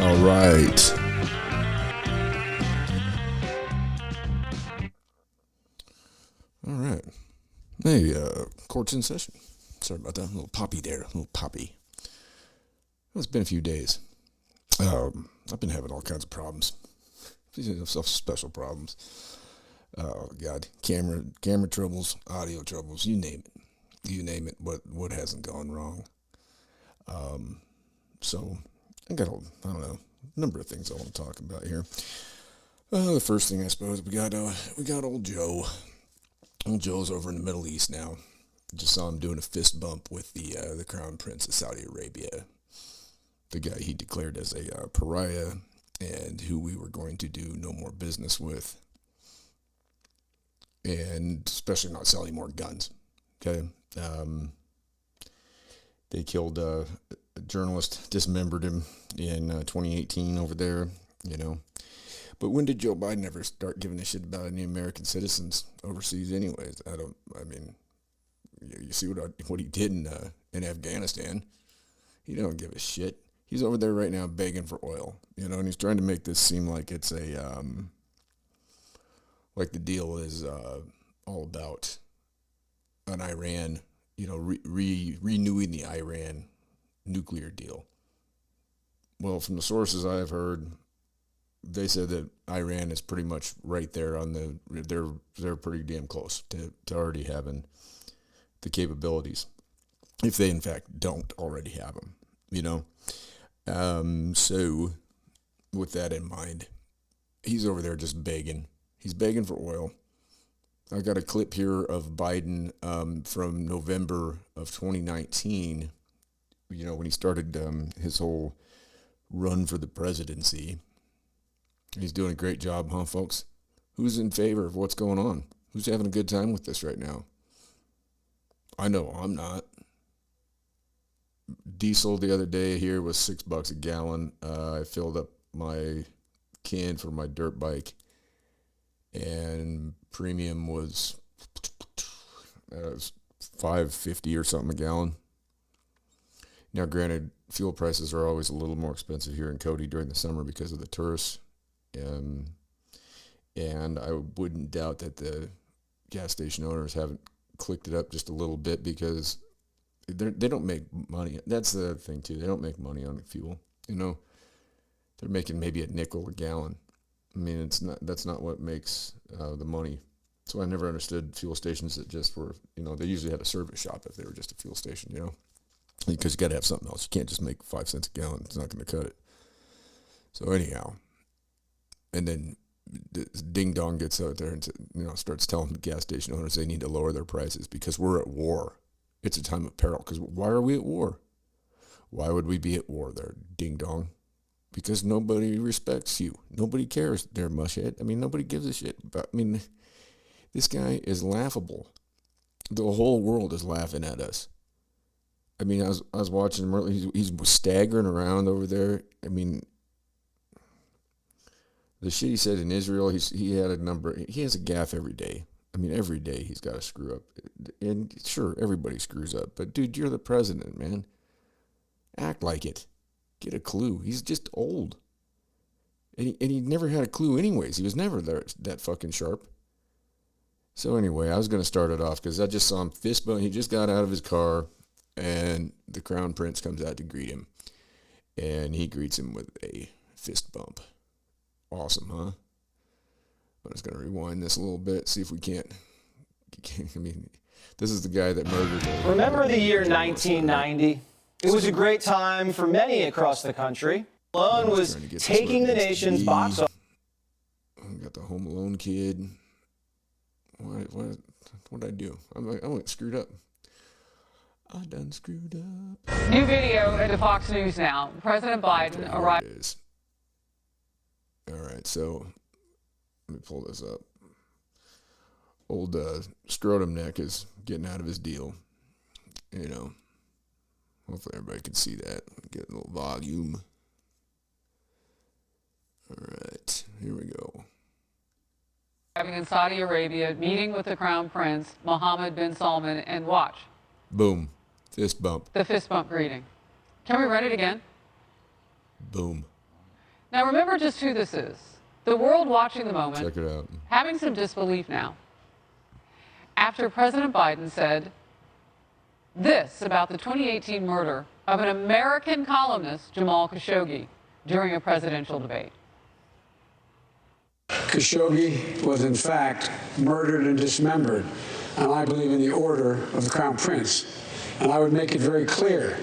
All right. All right. Hey, court's in session. Sorry about that. A little poppy there. A little poppy. Well, it's been a few days. I've been having all kinds of problems. Special problems. Oh, God. Camera troubles, audio troubles, you name it. You name it. What hasn't gone wrong? So, I got I don't know, a number of things I want to talk about here. The first thing, I suppose, we got old Joe. Old Joe's over in the Middle East now. Just saw him doing a fist bump with the Crown Prince of Saudi Arabia, the guy he declared as a pariah and who we were going to do no more business with, and especially not sell any more guns. Okay, they killed a journalist, dismembered him in 2018 over there. But when did Joe Biden ever start giving a shit about any American citizens overseas anyways? You see what he did in Afghanistan. He don't give a shit. He's over there right now begging for oil, and he's trying to make this seem like it's like the deal is all about an Iran, renewing the Iran nuclear deal. Well, from the sources I've heard, they said that Iran is pretty much right there on they're pretty damn close to already having the capabilities, if they in fact don't already have them, So with that in mind, he's over there just begging. He's begging for oil. I got a clip here of Biden from November of 2019, when he started his whole run for the presidency. He's doing a great job, huh, folks? Who's in favor of what's going on? Who's having a good time with this right now? I know I'm not. Diesel the other day here was $6 a gallon. I filled up my can for my dirt bike, and premium was $5.50 or something a gallon. Now, granted, fuel prices are always a little more expensive here in Cody during the summer because of the tourists. And I wouldn't doubt that the gas station owners haven't clicked it up just a little bit because they don't make money. That's the thing too. They don't make money on fuel. They're making maybe a nickel a gallon. I mean, that's not what makes the money. So I never understood fuel stations that just were, they usually had a service shop if they were just a fuel station, because you got to have something else. You can't just make 5 cents a gallon. It's not going to cut it. So anyhow. And then Ding Dong gets out there and starts telling the gas station owners they need to lower their prices because we're at war. It's a time of peril. Because why are we at war? Why would we be at war there, Ding Dong? Because nobody respects you. Nobody cares, there, mushhead. I mean, nobody gives a shit. But, this guy is laughable. The whole world is laughing at us. I was watching him earlier. He's staggering around over there. The shit he said in Israel, he had a number. He has a gaffe every day. Every day he's got to screw up. And sure, everybody screws up. But, dude, you're the president, man. Act like it. Get a clue. He's just old. And he never had a clue anyways. He was never that fucking sharp. So anyway, I was going to start it off because I just saw him fist bump. He just got out of his car, and the Crown Prince comes out to greet him. And he greets him with a fist bump. Awesome, huh? I'm just going to rewind this a little bit, see if we can't. This is the guy that murdered him. Remember the year 1990? It was a great time for many across the country. Alone was taking the nation's box office. Got the Home Alone kid. What did I do? I went screwed up. I done screwed up. New video into Fox News now. President Biden arrived. All right, so let me pull this up. Old scrotum neck is getting out of his deal. Hopefully everybody can see that. Get a little volume. All right, here we go. Arriving in Saudi Arabia, meeting with the Crown Prince, Mohammed bin Salman, and watch. Boom. Fist bump. The fist bump greeting. Can we run it again? Boom. Now remember just who this is. The world watching the moment, Check it out. having some disbelief now, after President Biden said this about the 2018 murder of an American columnist, Jamal Khashoggi, during a presidential debate. Khashoggi was in fact murdered and dismembered, and I believe in the order of the Crown Prince. And I would make it very clear.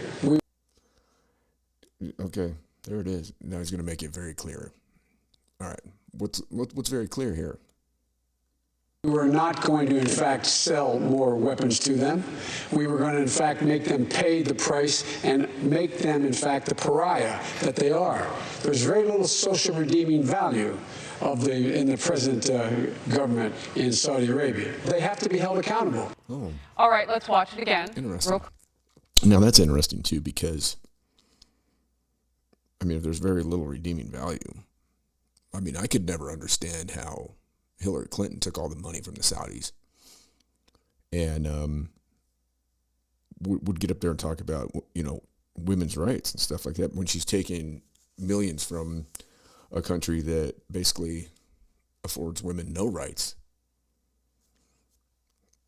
Okay, there it is. Now he's going to make it very clear. All right, what's very clear here? We were not going to, in fact, sell more weapons to them. We were going to, in fact, make them pay the price and make them, in fact, the pariah that they are. There's very little social redeeming value in the present government in Saudi Arabia. They have to be held accountable. Oh. All right, let's watch it again. Interesting. Now that's interesting too, because I mean, if there's very little redeeming value, I mean, I could never understand how Hillary Clinton took all the money from the Saudis and would get up there and talk about, you know, women's rights and stuff like that when she's taking millions from a country that basically affords women no rights.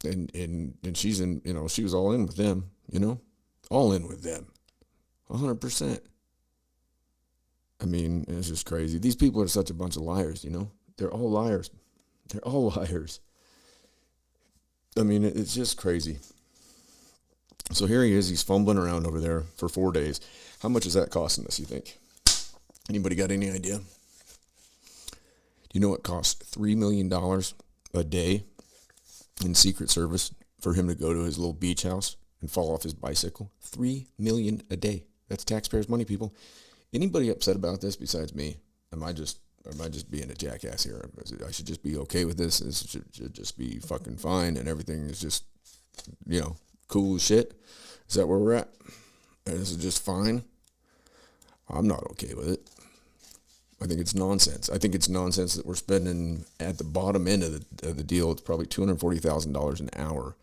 And she's in, you know, she was all in with them, you know, all in with them, 100%. I mean, it's just crazy. These people are such a bunch of liars, you know. They're all liars. They're all liars. I mean, it's just crazy. So here he is. He's fumbling around over there for 4 days. How much is that costing us, you think? Anybody got any idea? Do you know it costs $3 million a day in Secret Service for him to go to his little beach house and fall off his bicycle? $3 million a day. That's taxpayers' money, people. Anybody upset about this besides me? Am I just being a jackass here? I should just be okay with this. This should just be fucking fine, and everything is just, you know, cool as shit. Is that where we're at? And this is just fine? I'm not okay with it. I think it's nonsense. I think it's nonsense that we're spending at the bottom end of the deal. It's probably $240,000 an hour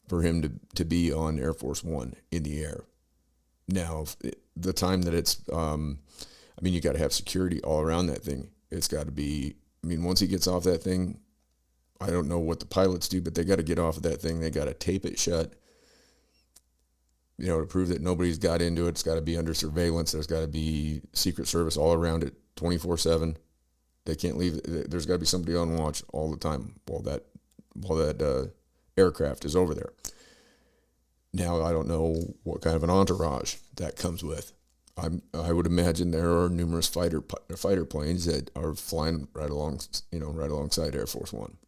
for him to be on Air Force One in the air. Now, the time that it's, I mean, you got to have security all around that thing. It's got to be, I mean, once he gets off that thing, I don't know what the pilots do, but they got to get off of that thing. They got to tape it shut, you know, to prove that nobody's got into it. It's got to be under surveillance. There's got to be Secret Service all around it 24/7. They can't leave. There's got to be somebody on watch all the time while that aircraft is over there. Now, I don't know what kind of an entourage that comes with. I would imagine there are numerous fighter planes that are flying right alongside Air Force One.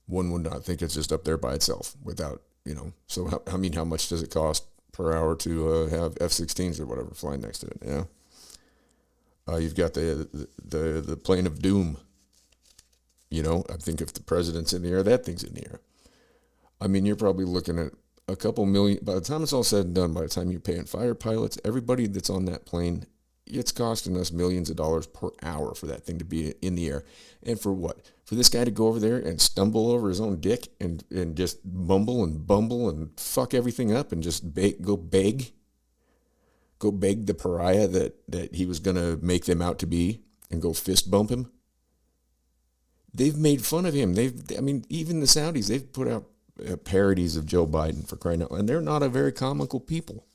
One would not think it's just up there by itself without, you know. So, I mean, how much does it cost per hour to have F-16s or whatever flying next to it? Yeah. You've got the plane of doom. You know, I think if the president's in the air, that thing's in the air. I mean, you're probably looking at a couple million. By the time it's all said and done, by the time you're paying fighter pilots, everybody that's on that plane, it's costing us millions of dollars per hour for that thing to be in the air. And for what? For this guy to go over there and stumble over his own dick and just mumble and bumble and fuck everything up and just go beg the pariah that he was going to make them out to be and go fist bump him. They've made fun of him. I mean, even the Saudis, they've put out parodies of Joe Biden, for crying out loud, and they're not a very comical people.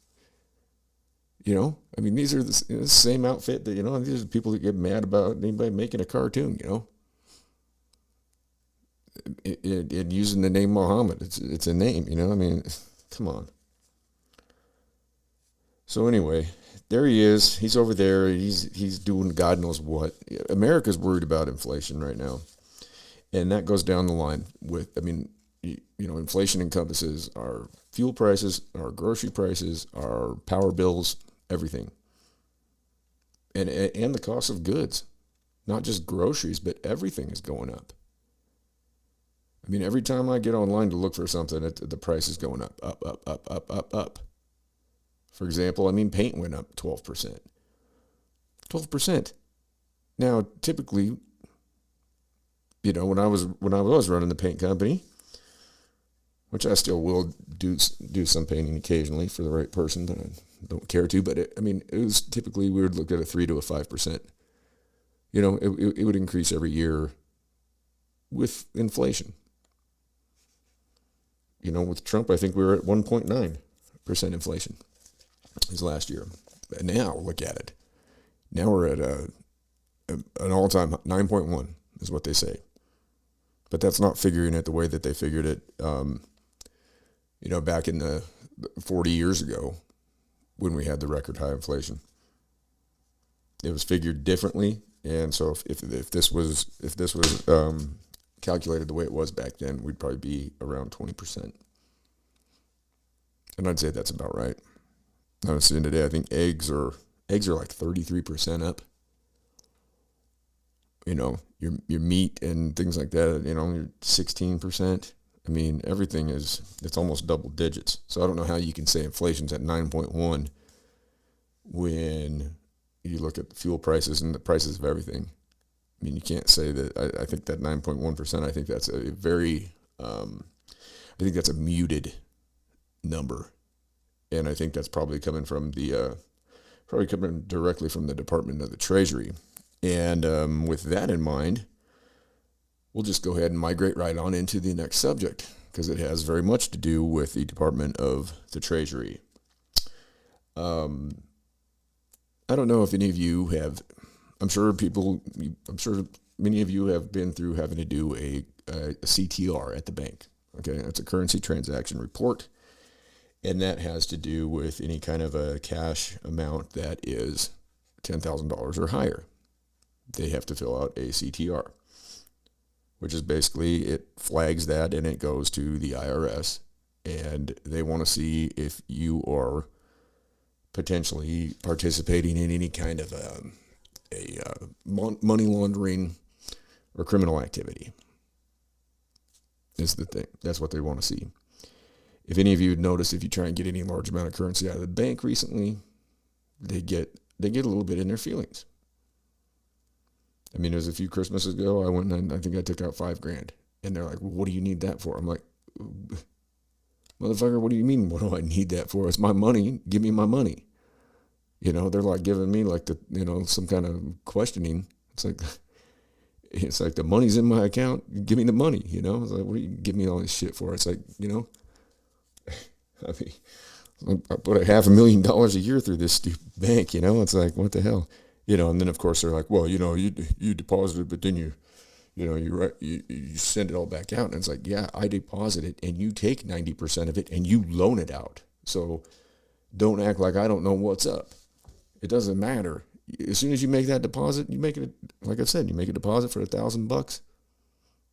You know, I mean, these are the same outfit that, you know, these are the people that get mad about anybody making a cartoon, you know, and using the name Muhammad. It's a name, you know, I mean, come on. So anyway, there he is. He's over there. He's doing God knows what. America's worried about inflation right now, and that goes down the line with, I mean, you know, inflation encompasses our fuel prices, our grocery prices, our power bills, everything. And the cost of goods, not just groceries, but everything is going up. I mean, every time I get online to look for something, the price is going up. For example, I mean, paint went up 12%. 12%. Now, typically, you know, when I was running the paint company, which I still will do some painting occasionally for the right person, but I don't care to. But it was typically we would look at a 3 to a 5%. You know, it would increase every year with inflation. You know, with Trump, I think we were at 1.9% inflation his last year. And now look at it. Now we're at an all-time 9.1 is what they say. But that's not figuring it the way that they figured it, you know, back in the 40 years ago when we had the record high inflation. It was figured differently, and so if this was calculated the way it was back then, we'd probably be around 20%. And I'd say that's about right. I was seeing today, I think eggs are like 33% up. You know, your meat and things like that, you know, you're 16%. I mean, everything it's almost double digits. So I don't know how you can say inflation's at 9.1 when you look at the fuel prices and the prices of everything. I mean, you can't say that. I think that 9.1%, I think that's a very, I think that's a muted number. And I think that's probably coming from directly from the Department of the Treasury. And with that in mind, we'll just go ahead and migrate right on into the next subject because it has very much to do with the Department of the Treasury. I don't know if any of you have, I'm sure many of you have been through having to do a CTR at the bank. Okay, that's a currency transaction report. And that has to do with any kind of a cash amount that is $10,000 or higher. They have to fill out a CTR, which is basically it flags that and it goes to the IRS. And they want to see if you are potentially participating in any kind of money laundering or criminal activity. Is the thing. That's what they want to see. If any of you notice, if you try and get any large amount of currency out of the bank recently, they get a little bit in their feelings. I mean, it was a few Christmases ago, I went and I think I took out $5,000. And they're like, well, what do you need that for? I'm like, motherfucker, what do you mean? What do I need that for? It's my money. Give me my money. You know, they're like giving me like some kind of questioning. It's like the money's in my account. Give me the money. You know, it's like, what do you give me all this shit for? It's like, you know, I mean, I put $500,000 a year through this stupid bank. You know, it's like, what the hell? You know, and then of course they're like, well, you know, you deposited, but then you send it all back out. And it's like, yeah, I deposit it and you take 90% of it and you loan it out. So don't act like I don't know what's up. It doesn't matter. As soon as you make that deposit, you make it, like I said, you make a deposit for $1,000.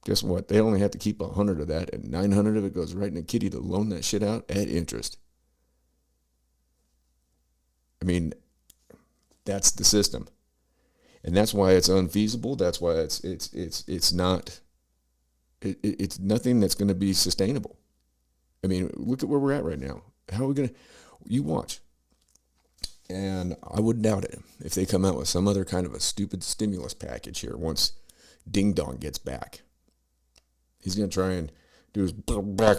Guess what? They only have to keep 100 of that, and 900 of it goes right in a kitty to loan that shit out at interest. I mean, that's the system, and that's why it's unfeasible. That's why it's nothing that's going to be sustainable. I mean, look at where we're at right now. How are we going to? You watch, and I wouldn't doubt it if they come out with some other kind of a stupid stimulus package here once Ding Dong gets back. He's going to try and do his build back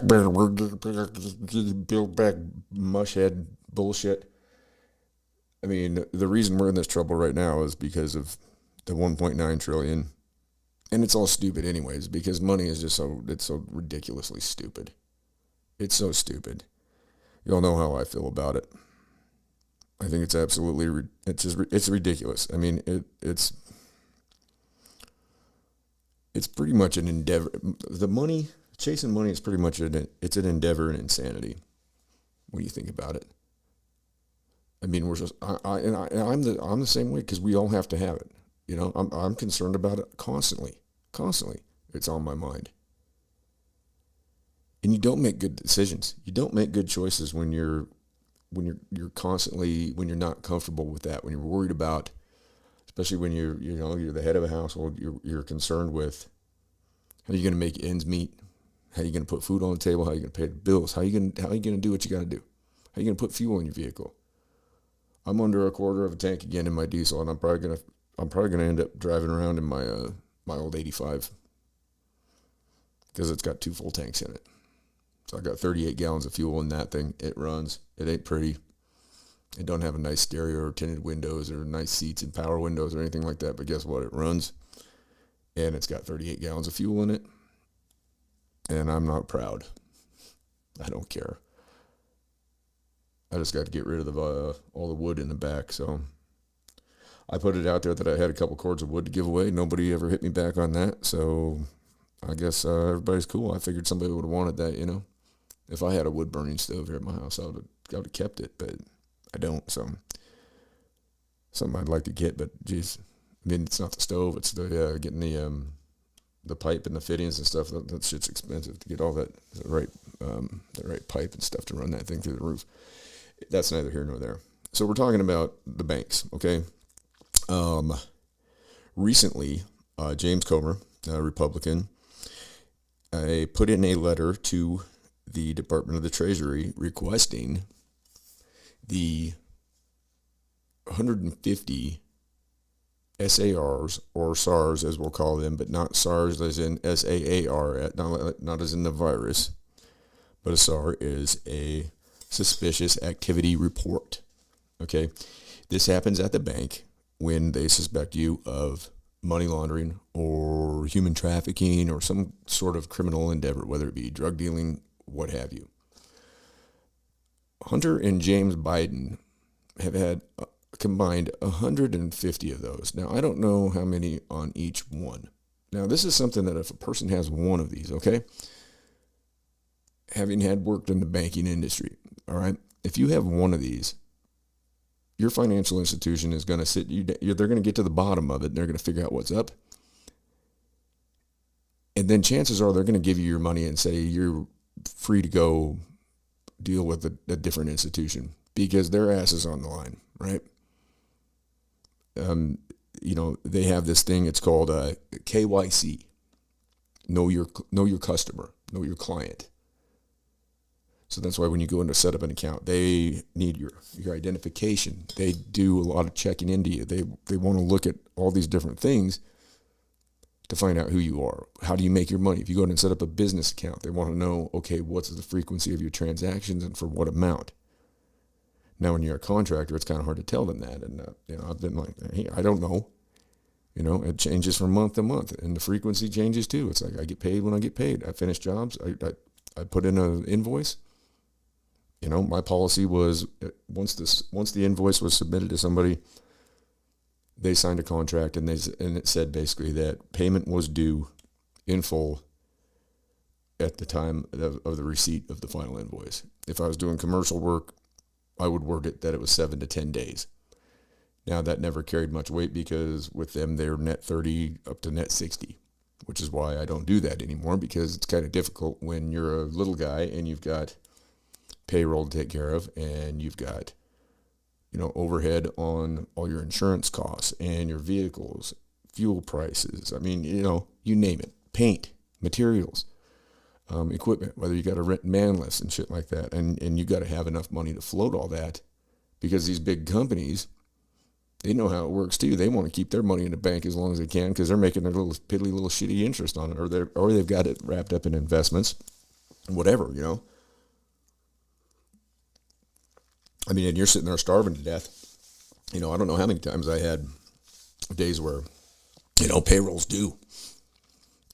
mushhead bullshit. I mean, the reason we're in this trouble right now is because of the 1.9 trillion. And it's all stupid anyways, because money is just it's so ridiculously stupid. It's so stupid. You all know how I feel about it. I think it's absolutely, it's ridiculous. I mean, it's pretty much an endeavor. Chasing money is pretty much it's an endeavor in insanity when you think about it. I mean, I'm the same way because we all have to have it. You know, I'm concerned about it constantly. It's on my mind. And you don't make good decisions. You don't make good choices when you're not comfortable with that, when you're worried about, especially when you're the head of a household, you're concerned with how you're going to make ends meet, how you're going to put food on the table, how you're going to pay the bills, how you're going to do what you got to do, how you're going to put fuel in your vehicle. I'm under a quarter of a tank again in my diesel, and I'm probably going to end up driving around in my old 85 because it's got 2 full tanks in it. So I got 38 gallons of fuel in that thing. It runs. It ain't pretty. It don't have a nice stereo or tinted windows or nice seats and power windows or anything like that. But guess what? It runs. And it's got 38 gallons of fuel in it. And I'm not proud. I don't care. I just got to get rid of all the wood in the back. So I put it out there that I had a couple cords of wood to give away. Nobody ever hit me back on that. So I guess everybody's cool. I figured somebody would have wanted that, you know. If I had a wood burning stove here at my house, I would have kept it, but I don't. So something I'd like to get, but geez, I mean, it's not the stove. It's the getting the pipe and the fittings and stuff. That shit's expensive to get all that the right pipe and stuff to run that thing through the roof. That's neither here nor there. So we're talking about the banks, okay? Recently, James Comer, a Republican, put in a letter to the Department of the Treasury requesting the 150 SARs, or SARs as we'll call them, but not SARS as in SAAR, not as in the virus, but a SAR is a suspicious activity report. Okay, this happens at the bank when they suspect you of money laundering or human trafficking or some sort of criminal endeavor, whether it be drug dealing, what have you. Hunter and James Biden have had combined 150 of those. Now, I don't know how many on each one. Now, this is something that if a person has one of these, okay, having had worked in the banking industry, all right, if you have one of these, your financial institution is going to they're going to get to the bottom of it, and they're going to figure out what's up. And then chances are they're going to give you your money and say you're free to go deal with a different institution because their ass is on the line, right? They have this thing, it's called KYC. Know your customer, know your client. So that's why when you go in to set up an account, they need your identification. They do a lot of checking into you. They want to look at all these different things to find out who you are. How do you make your money? If you go in and set up a business account, they want to know, okay, what's the frequency of your transactions and for what amount? Now, when you're a contractor, it's kind of hard to tell them that. And, I've been like, hey, I don't know. It changes from month to month, and the frequency changes too. It's like I get paid when I get paid. I finish jobs. I put in an invoice. My policy was once the invoice was submitted to somebody, they signed a contract, and it said basically that payment was due in full at the time of the receipt of the final invoice. If I was doing commercial work, I would word it that it was 7 to 10 days. Now, that never carried much weight because with them, they're net 30 up to net 60, which is why I don't do that anymore, because it's kind of difficult when you're a little guy and you've got payroll to take care of, and you've got, overhead on all your insurance costs and your vehicles, fuel prices. I mean, you name it, paint, materials, equipment, whether you got to rent man lifts and shit like that. And you got to have enough money to float all that, because these big companies, they know how it works too. They want to keep their money in the bank as long as they can because they're making their little piddly little shitty interest on it, or they've got it wrapped up in investments, whatever, I mean, and you're sitting there starving to death. I don't know how many times I had days where, payroll's due,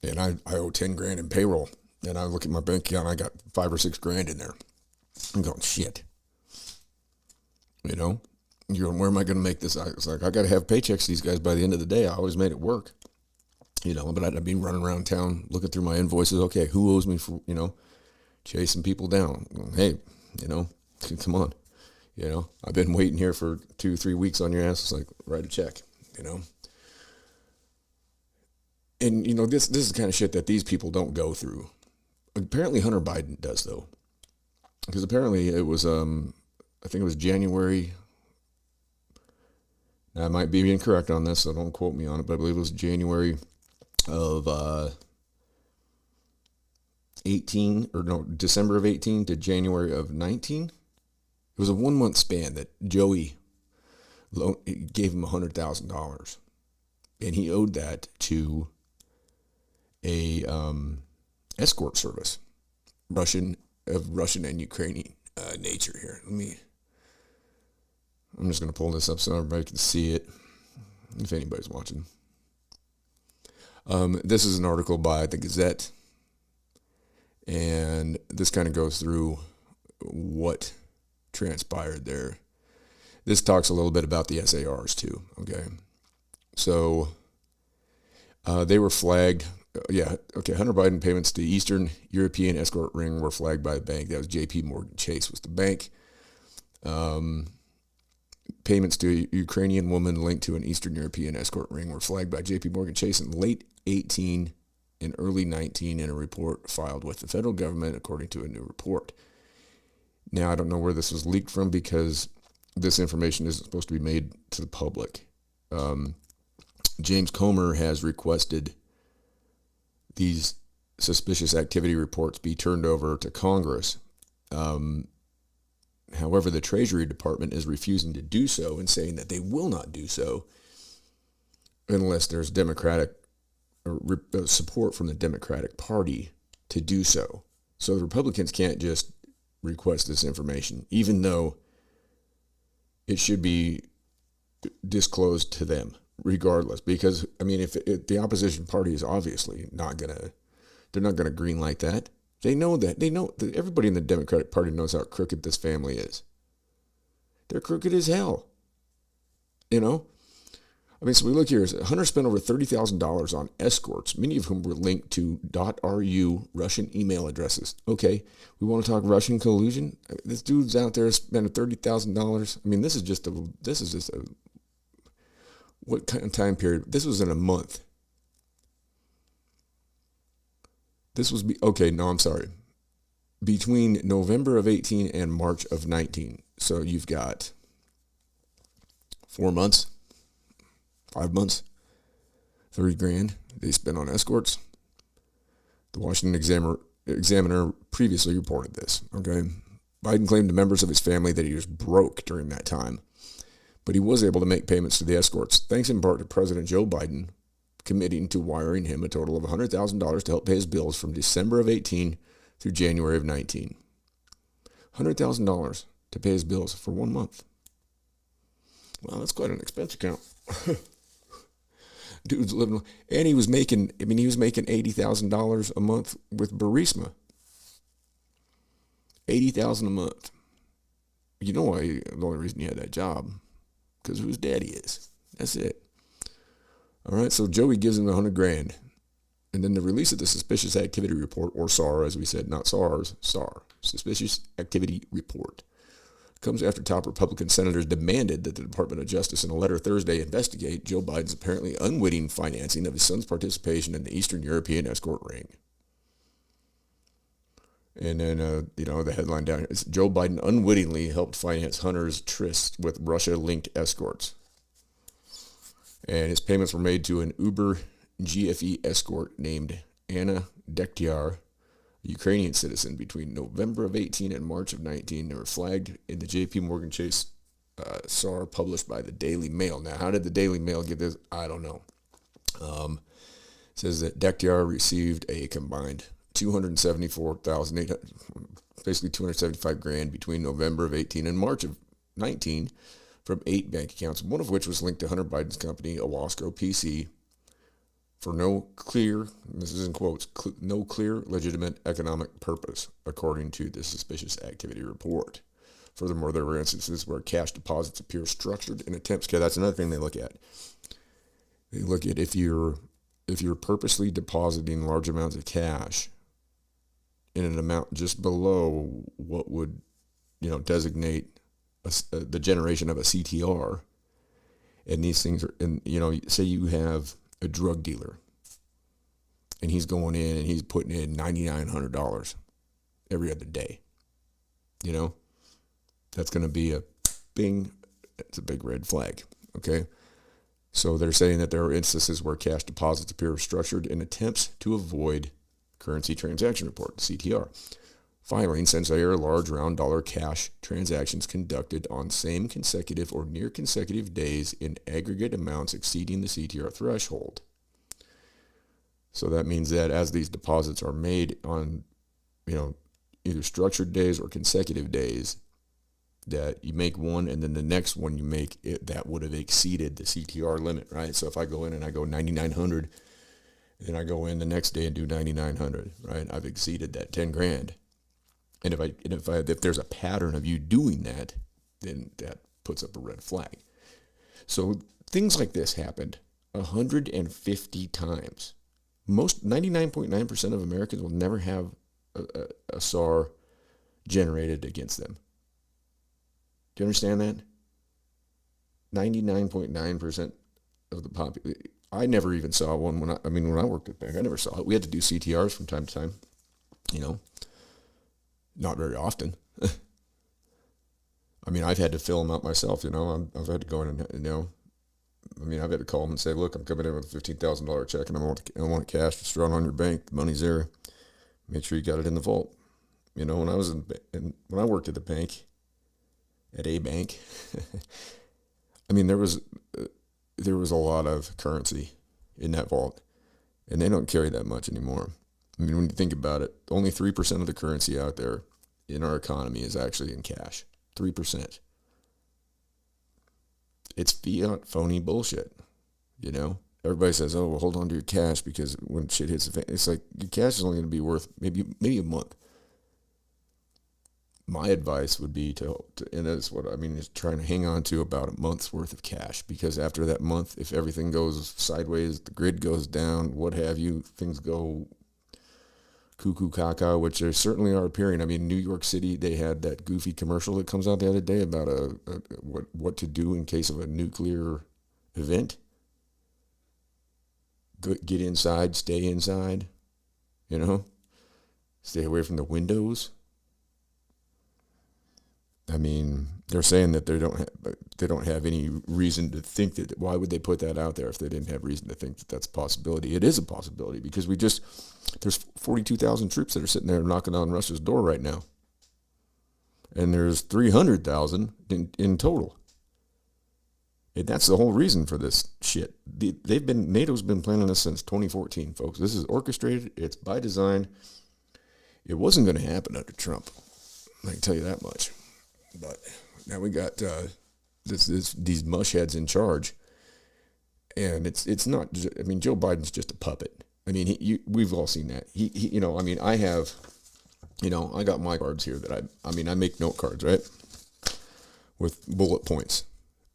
and I owe $10,000 in payroll, and I look at my bank account, I got $5,000 or $6,000 in there. I'm going, shit. Where am I going to make this? It's like, I got to have paychecks to these guys by the end of the day. I always made it work, but I'd be running around town looking through my invoices. Okay, who owes me for, chasing people down? Hey, come on. I've been waiting here for 2-3 weeks on your ass. It's like, write a check, And, this is the kind of shit that these people don't go through. Apparently Hunter Biden does, though. Because apparently it was, I think it was January. Now, I might be incorrect on this, so don't quote me on it, but I believe it was January of 18, December of 18 to January of 19. It was a 1 month span that Joey gave him $100,000, and he owed that to a escort service, Russian of Russian and Ukrainian nature here. I'm just going to pull this up so everybody can see it, if anybody's watching. This is an article by the Gazette, and this kind of goes through what transpired there. This talks a little bit about the SARs too, okay? So they were flagged. Hunter Biden payments to Eastern European escort ring were flagged by the bank. That was JP Morgan Chase was the bank. Payments to a Ukrainian woman linked to an Eastern European escort ring were flagged by JP Morgan Chase in late 18 and early 19 in a report filed with the federal government, according to a new report. Now, I don't know where this was leaked from because this information isn't supposed to be made to the public. James Comer has requested these suspicious activity reports be turned over to Congress. However, the Treasury Department is refusing to do so and saying that they will not do so unless there's Democratic support from the Democratic Party to do so. So the Republicans can't just request this information, even though it should be disclosed to them regardless. Because, I mean, if the opposition party is obviously they're not going to green light that. They know that. They know that everybody in the Democratic Party knows how crooked this family is. They're crooked as hell. You know? I mean, so we look here. Hunter spent over $30,000 on escorts, many of whom were linked to .ru Russian email addresses. Okay, we want to talk Russian collusion? This dude's out there spending $30,000. I mean, this is just a, what kind of time period? This was in a month. Between November of 18 and March of 19. So you've got 4 months, 5 months, $30,000 they spent on escorts. The Washington Examiner previously reported this. Okay, Biden claimed to members of his family that he was broke during that time, but he was able to make payments to the escorts, thanks in part to President Joe Biden committing to wiring him a total of $100,000 to help pay his bills from December of 18 through January of 19. $100,000 to pay his bills for 1 month. Well, that's quite an expense account. Dude's living, and he was making $80,000 a month with Burisma. $80,000 a month. You know why? The only reason he had that job, because of whose daddy is. That's it. All right, so Joey gives him $100,000. And then the release of the Suspicious Activity Report, or SAR, as we said, not SARS, SAR, Suspicious Activity Report, comes after top Republican senators demanded that the Department of Justice in a letter Thursday investigate Joe Biden's apparently unwitting financing of his son's participation in the Eastern European escort ring. And then, the headline down here is Joe Biden unwittingly helped finance Hunter's tryst with Russia-linked escorts. And his payments were made to an Uber GFE escort named Anna Dektyar, a Ukrainian citizen, between November of 18 and March of 19. They were flagged in the JP Morgan Chase SAR published by the Daily Mail. Now, how did the Daily Mail get this? I don't know. It says that Dektyar received a combined $274,800, basically $275,000 between November of 18 and March of 19 from 8 bank accounts, one of which was linked to Hunter Biden's company, Owasco PC, for no clear, this is in quotes, no clear legitimate economic purpose, according to the Suspicious Activity Report. Furthermore, there were instances where cash deposits appear structured in attempts. Okay, that's another thing they look at. They look at if you're purposely depositing large amounts of cash in an amount just below what would, designate the generation of a CTR, and these things are, and say you have a drug dealer, and he's going in and he's putting in $9,900 every other day. That's going to be it's a big red flag. Okay, so they're saying that there are instances where cash deposits appear structured in attempts to avoid currency transaction report, CTR. Filing since they are large round dollar cash transactions conducted on same consecutive or near consecutive days in aggregate amounts exceeding the CTR threshold. So that means that as these deposits are made on, in either structured days or consecutive days that you make one, and then the next one you make it that would have exceeded the CTR limit, right? So if I go in and I go 9,900, then I go in the next day and do 9,900, right? I've exceeded that 10 grand. And if there's a pattern of you doing that, then that puts up a red flag. So things like this happened 150 times. 99.9% of Americans will never have a SAR generated against them. Do you understand that? 99.9% of the population. I never even saw one when I worked at the bank. I never saw it. We had to do CTRs from time to time. Not very often. I've had to fill them out myself. I've had to go in and I've had to call them and say, look, I'm coming in with a $15,000 check, and I want it cash. It's drawn on your bank. The money's there. Make sure you got it in the vault. When I worked at the bank. At a bank, there was a lot of currency in that vault, and they don't carry that much anymore. When you think about it, only 3% of the currency out there in our economy is actually in cash. 3%. It's fiat, phony bullshit. Everybody says, "Oh, well, hold on to your cash because when shit hits the fan," it's like your cash is only going to be worth maybe a month. My advice would be and that's what is trying to hang on to about a month's worth of cash, because after that month, if everything goes sideways, the grid goes down, what have you, things go cuckoo caca, which there certainly are appearing. New York City, they had that goofy commercial that comes out the other day about what to do in case of a nuclear event. Get inside, stay inside, stay away from the windows. They're saying that they don't have any reason to think that. Why would they put that out there if they didn't have reason to think that that's a possibility? It is a possibility because there's 42,000 troops that are sitting there knocking on Russia's door right now, and there's 300,000 in total. And that's the whole reason for this shit. NATO's been planning this since 2014, folks. This is orchestrated. It's by design. It wasn't going to happen under Trump. I can tell you that much. But now we got these mushheads in charge, and it's not. Joe Biden's just a puppet. We've all seen that. I got my cards here that I make note cards, right, with bullet points.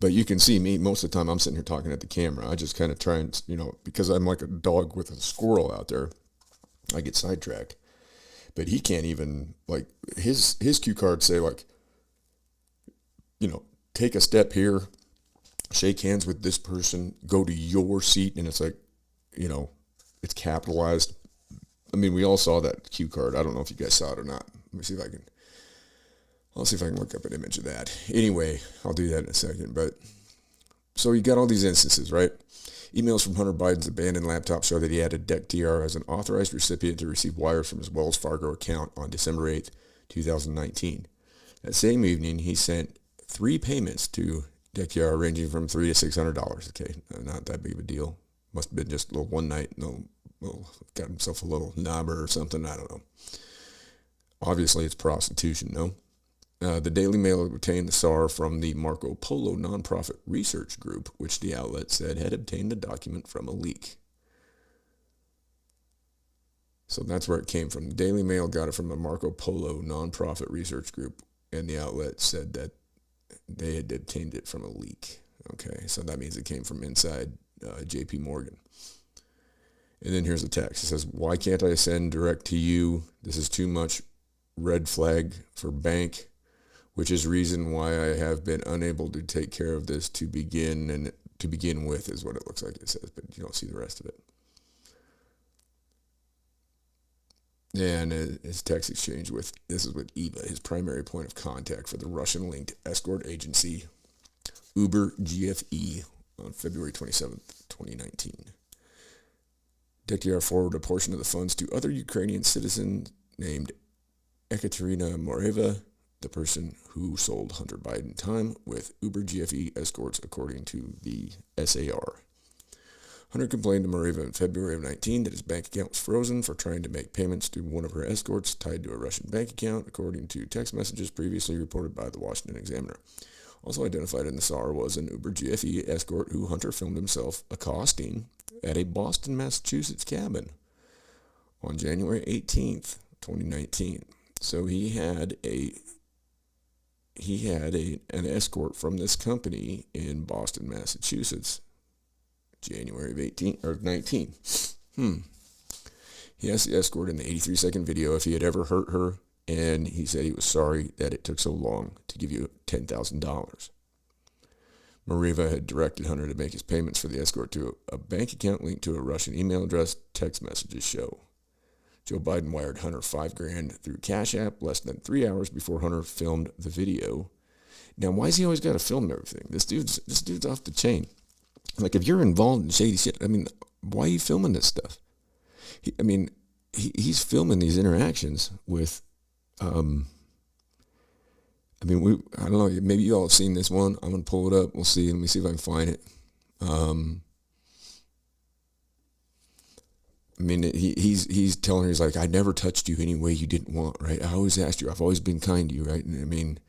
But you can see me most of the time. I'm sitting here talking at the camera. I just kind of try and because I'm like a dog with a squirrel out there. I get sidetracked. But he can't even his cue cards say take a step here, shake hands with this person, go to your seat, and it's it's capitalized. We all saw that cue card. I don't know if you guys saw it or not. Let me see if I can. I'll see if I can look up an image of that. Anyway, I'll do that in a second. But so you got all these instances, right? Emails from Hunter Biden's abandoned laptop show that he added DECTR as an authorized recipient to receive wires from his Wells Fargo account on December 8th, 2019. That same evening, he sent 3 payments to DECTR ranging from $300 to $600. Okay, not that big of a deal. Must have been just a little one night, got himself a little knobber or something, I don't know. Obviously, it's prostitution, no? The Daily Mail obtained the SAR from the Marco Polo nonprofit research group, which the outlet said had obtained the document from a leak. So that's where it came from. The Daily Mail got it from the Marco Polo nonprofit research group, and the outlet said that they had obtained it from a leak. Okay, so that means it came from inside J.P. Morgan. And then here's the text. It says, "Why can't I send direct to you? This is too much red flag for bank, which is reason why I have been unable to take care of this to begin with," is what it looks like it says, but you don't see the rest of it. And his text exchange this is with Eva, his primary point of contact for the Russian-linked escort agency Uber GFE on February 27th, 2019. DECTR forwarded a portion of the funds to other Ukrainian citizens named Ekaterina Moreva, the person who sold Hunter Biden time with Uber GFE escorts, according to the SAR. Hunter complained to Mariva in February of 19 that his bank account was frozen for trying to make payments to one of her escorts tied to a Russian bank account, according to text messages previously reported by the Washington Examiner. Also identified in the SAR was an Uber GFE escort who Hunter filmed himself accosting at a Boston, Massachusetts cabin on January 18th, 2019. So he had an escort from this company in Boston, Massachusetts, January of 19. He asked the escort in the 83-second video if he had ever hurt her, and he said he was sorry that it took so long to give you $10,000. Mariva had directed Hunter to make his payments for the escort to a bank account linked to a Russian email address, text messages show. Joe Biden wired Hunter $5,000 through Cash App less than 3 hours before Hunter filmed the video. Now, why has he always got to film everything? This dude's off the chain. Like, if you're involved in shady shit, I mean, why are you filming this stuff? He's filming these interactions with, I don't know, maybe you all have seen this one. I'm going to pull it up. We'll see. Let me see if I can find it. He's telling her, he's like, I never touched you any way you didn't want, right? I always asked you. I've always been kind to you, right? And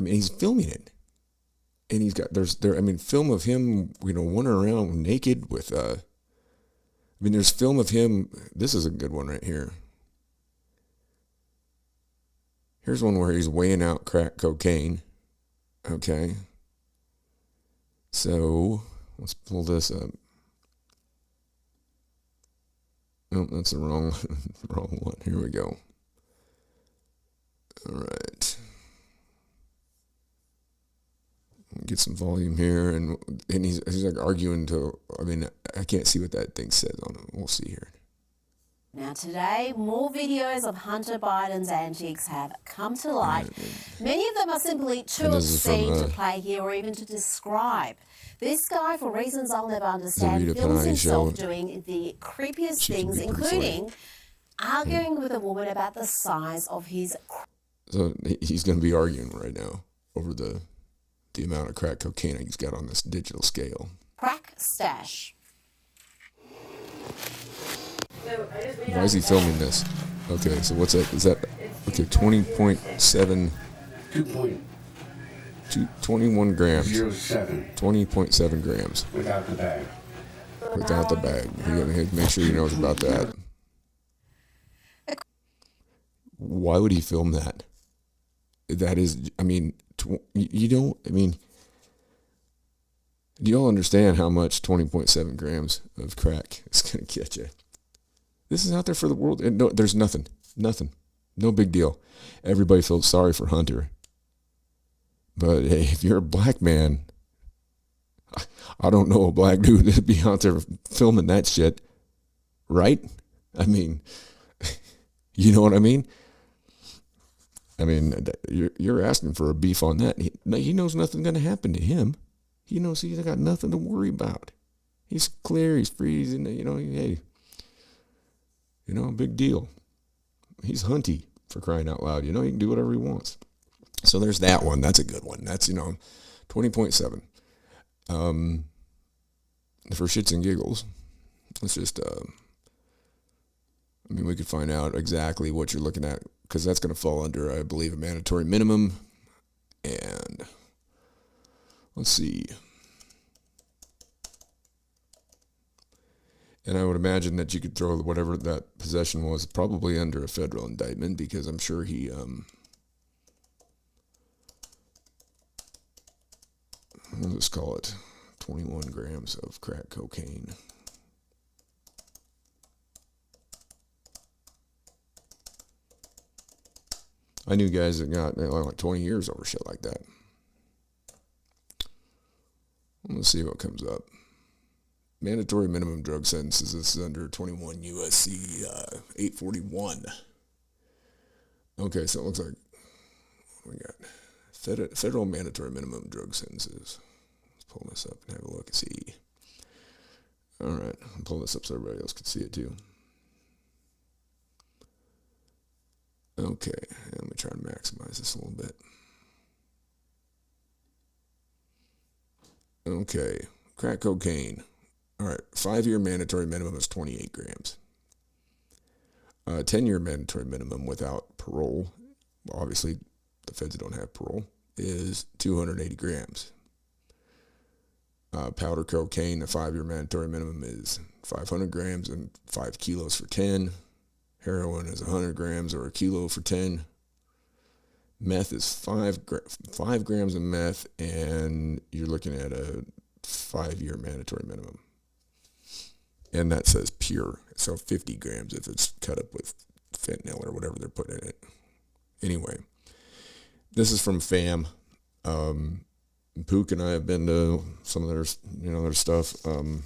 he's filming it. And he's got, film of him, wandering around naked with, there's film of him. This is a good one right here. Here's one where he's weighing out crack cocaine. Okay. So, let's pull this up. Oh, that's the wrong one. Here we go. All right. Get some volume here, and he's like arguing to. I can't see what that thing says on it. We'll see here. Now today, more videos of Hunter Biden's antics have come to light. Many of them are simply too obscene to play here or even to describe. This guy, for reasons I'll never understand, films himself doing the creepiest things, including arguing with a woman about the size of his... So he's going to be arguing right now over the amount of crack cocaine he's got on this digital scale. Crack stash. Why is he filming this? Okay, so what's that? Is that, okay, 20.7... 21 grams. 20.7 grams. Without the bag. Without the bag. Make sure he knows about that. Why would he film that? That is, do you all understand how much 20.7 grams of crack is going to get you? This is out there for the world. And no, there's nothing. No big deal. Everybody feels sorry for Hunter. But hey, if you're a black man, I don't know a black dude that'd be out there filming that shit, right? You know what I mean? You're asking for a beef on that. He knows nothing's going to happen to him. He knows he's got nothing to worry about. He's clear. He's free. He's in the, big deal. He's Hunty, for crying out loud. He can do whatever he wants. So there's that one. That's a good one. That's, 20.7. For shits and giggles, let's just, we could find out exactly what you're looking at, because that's going to fall under, I believe, a mandatory minimum. And let's see. And I would imagine that you could throw whatever that possession was probably under a federal indictment, because I'm sure he, let's call it 21 grams of crack cocaine. I knew guys that got like 20 years over shit like that. Let's see what comes up. Mandatory minimum drug sentences. This is under 21 USC 841. Okay, so it looks like we got federal mandatory minimum drug sentences. Let's pull this up and have a look and see. All right, I'll pull this up so everybody else can see it too. Okay, let me try and maximize this a little bit. Okay, Crack cocaine. All right, 5-year mandatory minimum is 28 grams. 10-year mandatory minimum without parole, obviously the feds don't have parole, is 280 grams. Powder cocaine, the 5-year mandatory minimum is 500 grams and 5 kilos for 10. Heroin is 100 grams or a kilo for 10. Meth is 5 grams of meth, and you're looking at a 5-year mandatory minimum. And that says pure, so 50 grams if it's cut up with fentanyl or whatever they're putting in it. Anyway, this is from FAM. Pook and I have been to some of their stuff, and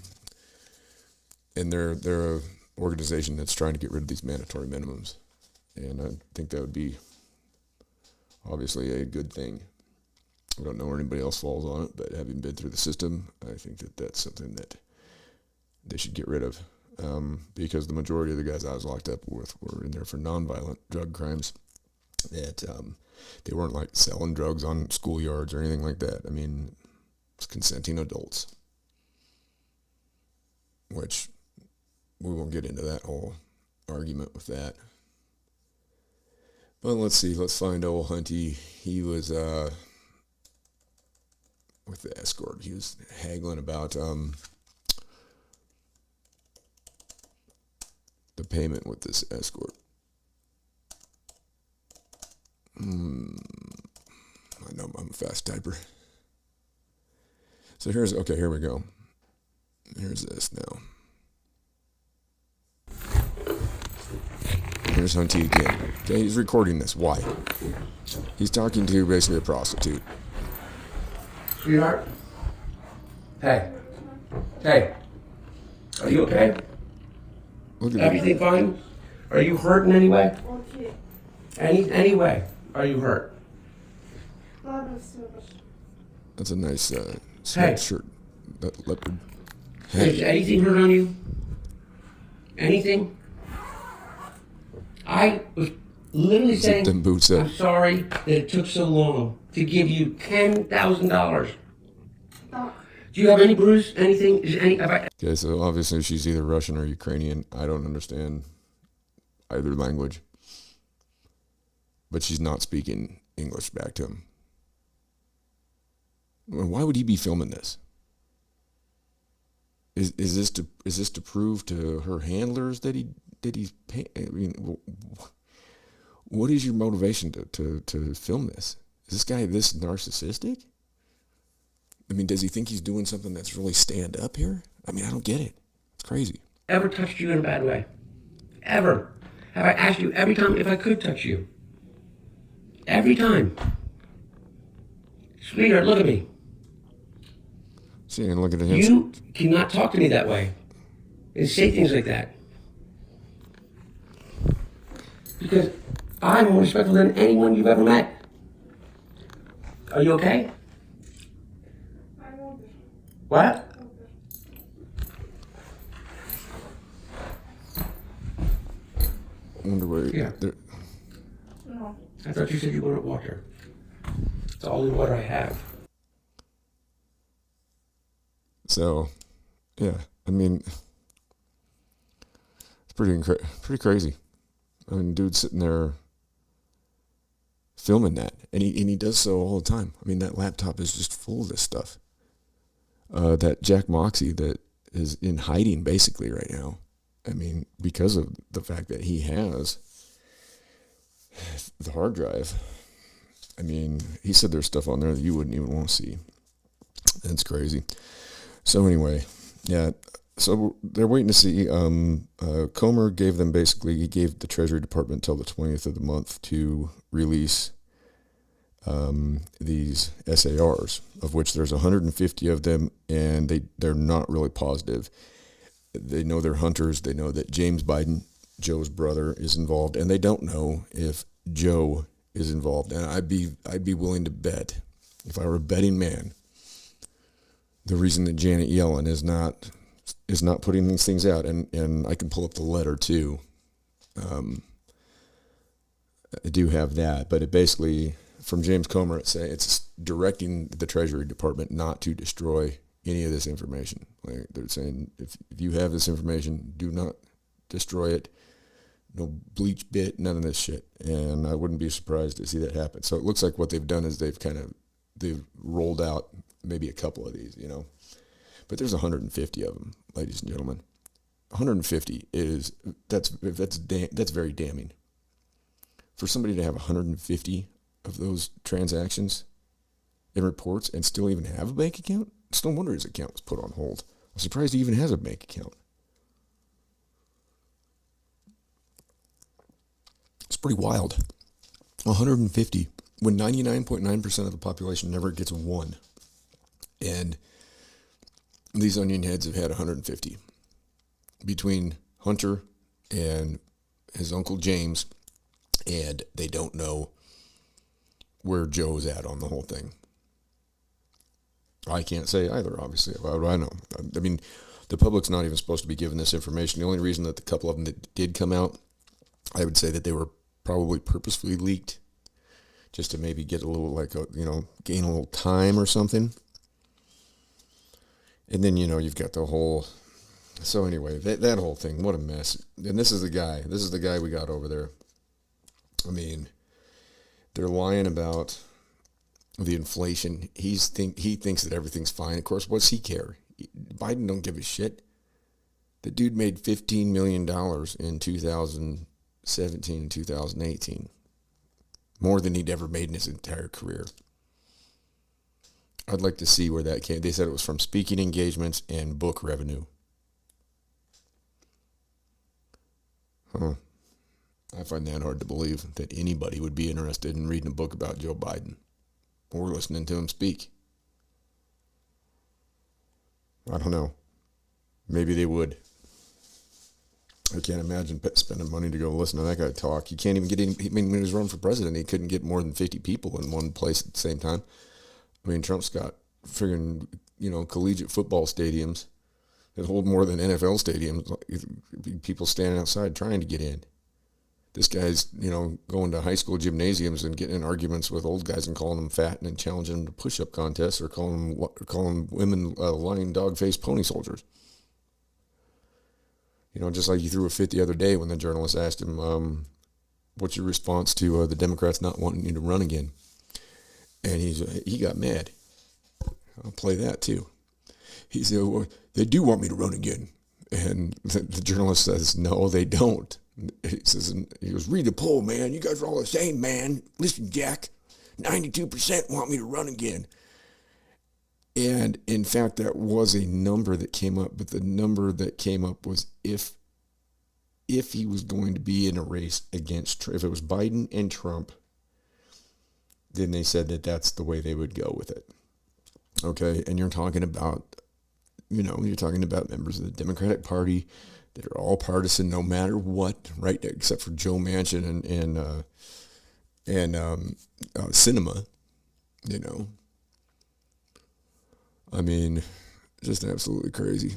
they're a organization that's trying to get rid of these mandatory minimums, and I think that would be obviously a good thing. I don't know where anybody else falls on it, but having been through the system, I think that that's something that they should get rid of, because the majority of the guys I was locked up with were in there for nonviolent drug crimes. That they weren't like selling drugs on schoolyards or anything like that. I mean, it's consenting adults, which we won't get into that whole argument with that. But let's see. Let's find old Hunty. He was with the escort. He was haggling about the payment with this escort. I know I'm a fast typer. So here we go. Here's this now. Here's Hunty again. Okay, he's recording this. Why? He's talking to basically a prostitute. Sweetheart? Hey. Hey. Are you okay? Look at Everything fine? Are you hurt in any way? Okay. Any way? Are you hurt? That's a nice Hey. sweatshirt. That leopard. Is anything hurt on you? Anything? I was literally saying, them boots up. I'm sorry that it took so long to give you $10,000. Do you have any bruise? Anything? Okay, so obviously she's either Russian or Ukrainian. I don't understand either language. But she's not speaking English back to him. Why would he be filming this? Is this to prove to her handlers that he's paying? I mean, what is your motivation to film this? Is this guy this narcissistic? I mean, does he think he's doing something that's really stand up here? I mean, I don't get it. It's crazy. Ever touched you in a bad way? Ever? Have I asked you every time if I could touch you? Every time. Sweetheart, look at me. See, and look at him. You cannot talk to me that way and say things like that. Because I'm more respectful than anyone you've ever met. Are you okay? What? I wonder where. Yeah. No. I thought you said you wanted water. It's the only water I have. So, yeah, I mean, it's pretty crazy. I mean, dude's sitting there filming that, and he does so all the time. I mean, that laptop is just full of this stuff. That Jack Moxie that is in hiding basically right now. I mean, because of the fact that he has the hard drive. I mean, he said there's stuff on there that you wouldn't even want to see. That's crazy. So anyway, yeah. So they're waiting to see. Comer gave the Treasury Department until the 20th of the month to release these SARs, of which there's 150 of them, and they're not really positive. They know they're hunters. They know that James Biden, Joe's brother, is involved, and they don't know if Joe is involved. And I'd be willing to bet, if I were a betting man, the reason that Janet Yellen is not putting these things out, and I can pull up the letter too. I do have that, but it basically, from James Comer, it's directing the Treasury Department not to destroy any of this information. Like they're saying, if you have this information, do not destroy it. No bleach bit, none of this shit. And I wouldn't be surprised to see that happen. So it looks like what they've done is they've rolled out maybe a couple of these, But there's 150 of them, ladies and gentlemen. 150 that's very damning. For somebody to have 150 of those transactions and reports and still even have a bank account, it's no wonder his account was put on hold. I'm surprised he even has a bank account. It's pretty wild. 150 when 99.9% of the population never gets one. And these onion heads have had 150. Between Hunter and his Uncle James, and they don't know where Joe's at on the whole thing. I can't say either, obviously. How do I know? I mean, the public's not even supposed to be given this information. The only reason that the couple of them that did come out, I would say that they were probably purposefully leaked just to maybe get a little, gain a little time or something. And then, you've got the whole... So anyway, that whole thing, what a mess. And this is the guy we got over there. I mean, they're lying about the inflation. He thinks that everything's fine. Of course, what's he care? Biden don't give a shit. The dude made $15 million in 2017 and 2018. More than he'd ever made in his entire career. I'd like to see where that came. They said it was from speaking engagements and book revenue. Huh. I find that hard to believe that anybody would be interested in reading a book about Joe Biden or listening to him speak. I don't know. Maybe they would. I can't imagine spending money to go listen to that guy talk. You can't even get in. When he was running for president, he couldn't get more than 50 people in one place at the same time. I mean, Trump's got friggin', collegiate football stadiums that hold more than NFL stadiums. People standing outside trying to get in. This guy's, going to high school gymnasiums and getting in arguments with old guys and calling them fat and then challenging them to push-up contests or calling women lying dog-faced pony soldiers. Just like he threw a fit the other day when the journalist asked him, what's your response to the Democrats not wanting you to run again? And he got mad. I'll play that too. He said, well, they do want me to run again. And the journalist says, no, they don't. He goes, read the poll, man. You guys are all the same, man. Listen, Jack, 92% want me to run again. And in fact, that was a number that came up, but the number that came up was if he was going to be in a race if it was Biden and Trump, then they said that that's the way they would go with it. Okay, and you're talking about, members of the Democratic Party that are all partisan no matter what, right? Except for Joe Manchin and Sinema, I mean, just absolutely crazy.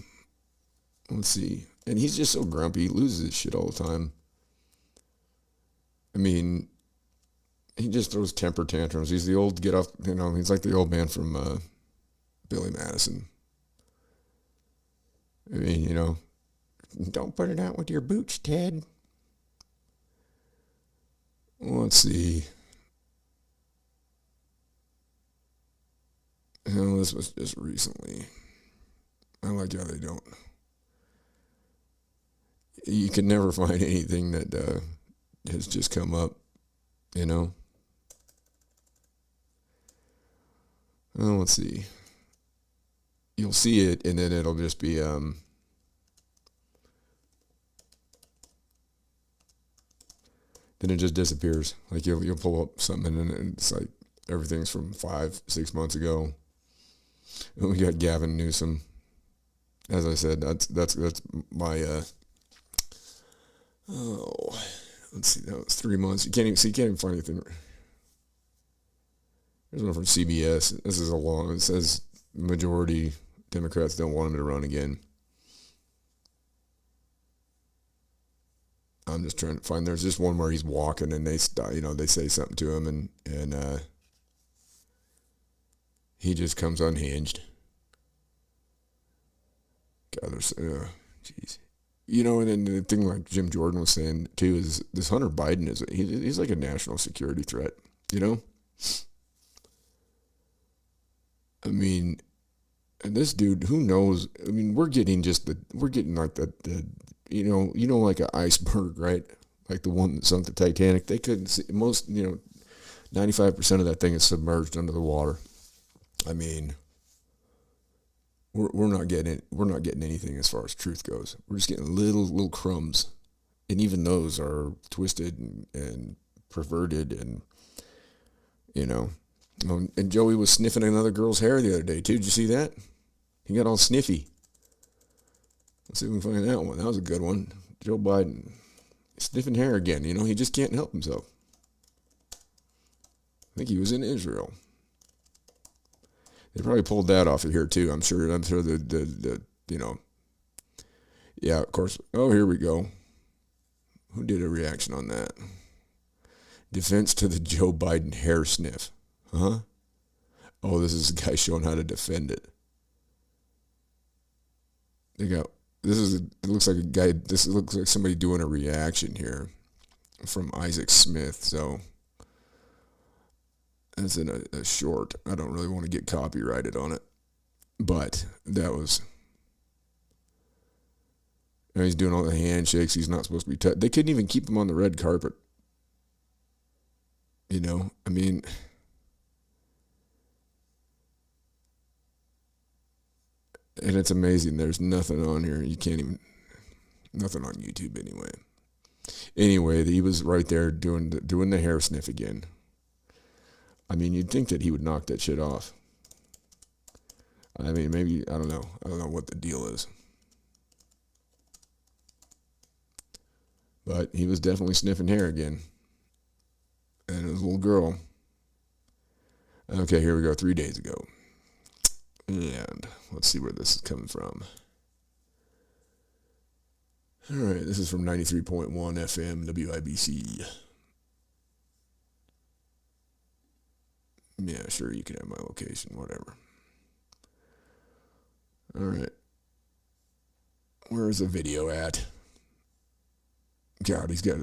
Let's see. And he's just so grumpy. He loses his shit all the time. I mean, he just throws temper tantrums. He's the old get off, he's like the old man from Billy Madison. I mean, don't put it out with your boots, Ted. Let's see. This was just recently. I like how they don't. You can never find anything that has just come up, Well, let's see. You'll see it, and then it'll just be then it just disappears. Like you'll pull up something, and it's like everything's from 5-6 months ago. And we got Gavin Newsom. As I said, that's my let's see, that was 3 months. You can't even find anything. There's one from CBS. This is it says majority Democrats don't want him to run again. I'm just trying to find. There's just one where he's walking and they say something to him and he just comes unhinged. God, there's, jeez. You know, and then the thing like Jim Jordan was saying too is this Hunter Biden he's like a national security threat. You know, I mean, and this dude, who knows? I mean, we're getting like the you know, like an iceberg, right? Like the one that sunk the Titanic. They couldn't see 95% of that thing is submerged under the water. I mean, we're not getting anything as far as truth goes. We're just getting little crumbs, and even those are twisted and perverted, and you know. And Joey was sniffing another girl's hair the other day too. Did you see that? He got all sniffy. Let's see if we can find that one. That was a good one. Joe Biden sniffing hair again. You know, he just can't help himself. I think he was in Israel. They probably pulled that off of here too. I'm sure the you know. Yeah, of course. Oh, here we go. Who did a reaction on that? Defense to the Joe Biden hair sniff. Huh? Oh, this is a guy showing how to defend it. It looks like a guy, this looks like somebody doing a reaction here from Isaac Smith, so that's in a short. I don't really want to get copyrighted on it, but that was, and he's doing all the handshakes he's not supposed to be they couldn't even keep him on the red carpet. You know, I mean, and it's amazing. There's nothing on here. You can't even, nothing on YouTube anyway. Anyway, he was right there doing the hair sniff again. I mean, you'd think that he would knock that shit off. I mean, maybe, I don't know. I don't know what the deal is. But he was definitely sniffing hair again. And it was a little girl. Okay, here we go. 3 days ago. And let's see where this is coming from. All right, this is from 93.1 FM WIBC. Yeah, sure, you can have my location, whatever. All right. Where's the video at? God, he's got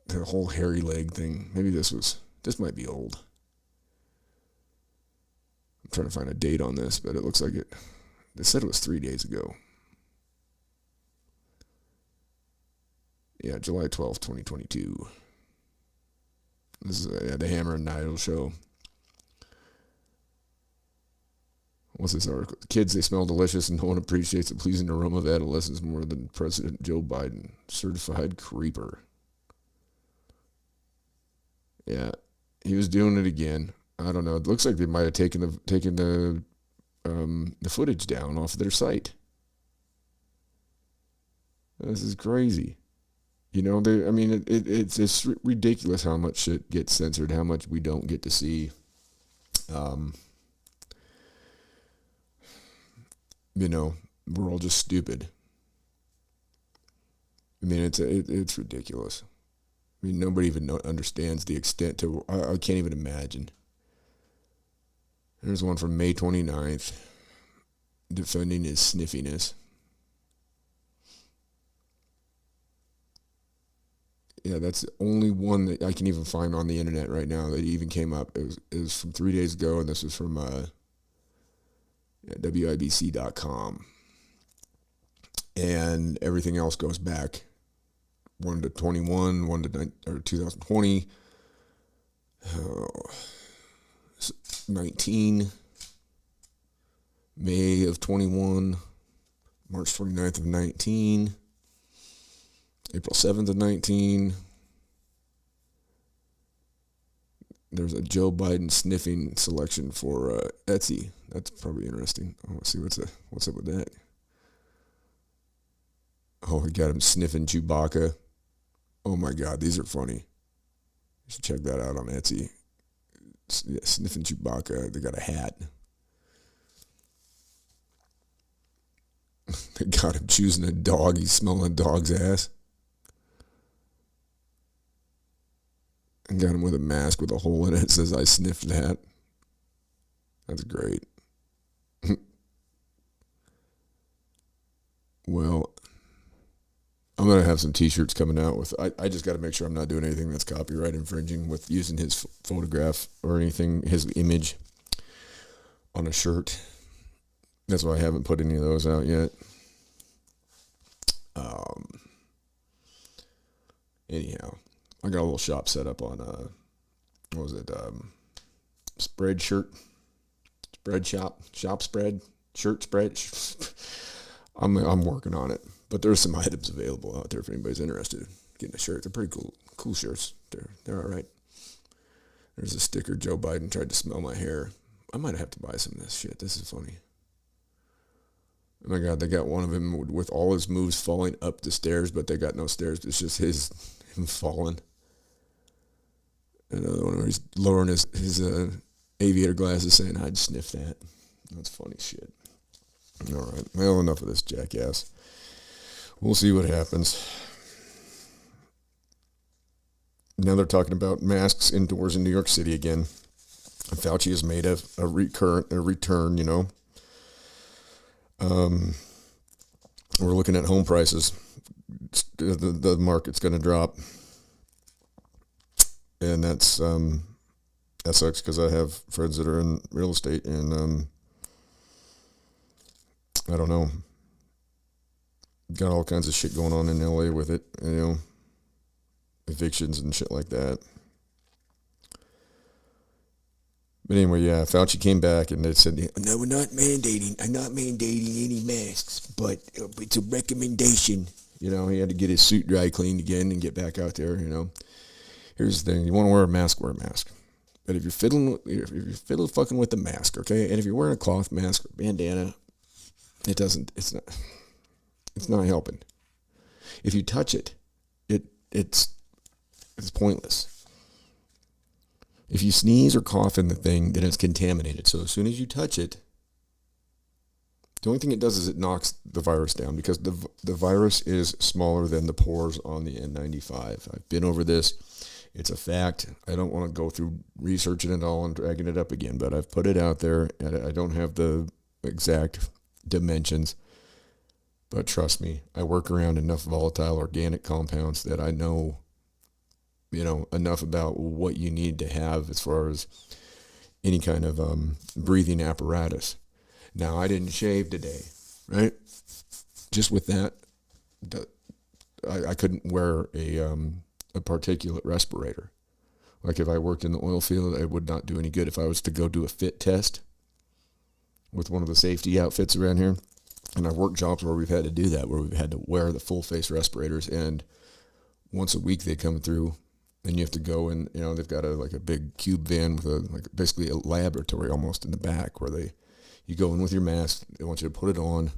the whole hairy leg thing. Maybe this might be old. I'm trying to find a date on this, but it looks like it. They said it was 3 days ago. Yeah, July 12th, 2022. This is the Hammer and Nigel show. What's this article? Kids, they smell delicious, and no one appreciates the pleasing aroma of adolescence more than President Joe Biden. Certified creeper. Yeah, he was doing it again. I don't know. It looks like they might have taken the footage down off their site. This is crazy. You know, it's ridiculous how much shit gets censored, how much we don't get to see. You know, we're all just stupid. I mean, it's ridiculous. I mean, nobody even understands the extent to. I can't even imagine. There's one from May 29th, defending his sniffiness. Yeah, that's the only one that I can even find on the internet right now that even came up. It was from 3 days ago, and this was from WIBC.com. And everything else goes back 1 to 21, 2020, 19, May of 21, March 29th of 19, April 7th of 19. There's a Joe Biden sniffing selection for Etsy. That's probably interesting. I want to see what's up with that. Oh, he got him sniffing Chewbacca. Oh my God, these are funny. You should check that out on Etsy. Yeah, sniffing Chewbacca. They got a hat. They got him choosing a dog. He's smelling a dog's ass. And got him with a mask with a hole in it that says, "I sniffed that." That's great. Well, I'm going to have some T-shirts coming out with, I just got to make sure I'm not doing anything that's copyright infringing with using his photograph or anything, his image on a shirt. That's why I haven't put any of those out yet. Anyhow, I got a little shop set up on, what was it, spread shirt, spread shop spread, shirt spread. I'm working on it, but there's some items available out there if anybody's interested in getting a shirt. They're pretty cool shirts. They're all right. There's a sticker. Joe Biden tried to smell my hair. I might have to buy some of this shit. This is funny. Oh my God, they got one of him with all his moves falling up the stairs, but they got no stairs. It's just him falling. Another one where he's lowering his aviator glasses saying, "I'd sniff that." That's funny shit. All right. Well, enough of this jackass. We'll see what happens. Now they're talking about masks indoors in New York City again. Fauci has made a return, you know. We're looking at home prices. The market's going to drop. And that sucks because I have friends that are in real estate and I don't know. Got all kinds of shit going on in LA with it, you know. Evictions and shit like that. But anyway, yeah, Fauci came back and they said, "No, I'm not mandating any masks, but it's a recommendation." You know, he had to get his suit dry cleaned again and get back out there, you know. Here's the thing. You want to wear a mask, wear a mask. But if you're fiddling fucking with the mask, okay, and if you're wearing a cloth mask or bandana, it's not helping. If you touch it, it's pointless. If you sneeze or cough in the thing, then it's contaminated. So as soon as you touch it, the only thing it does is it knocks the virus down because the virus is smaller than the pores on the N95. I've been over this. It's a fact. I don't want to go through researching it all and dragging it up again, but I've put it out there, and I don't have the exact dimensions. But trust me, I work around enough volatile organic compounds that I know, you know, enough about what you need to have as far as any kind of breathing apparatus. Now, I didn't shave today, right? Just with that, I couldn't wear a particulate respirator. Like if I worked in the oil field, it would not do any good. If I was to go do a fit test with one of the safety outfits around here, and I've worked jobs where we've had to do that, where we've had to wear the full face respirators, and once a week they come through, and you have to go and, you know, they've got a big cube van with basically a laboratory almost in the back where you go in with your mask, they want you to put it on,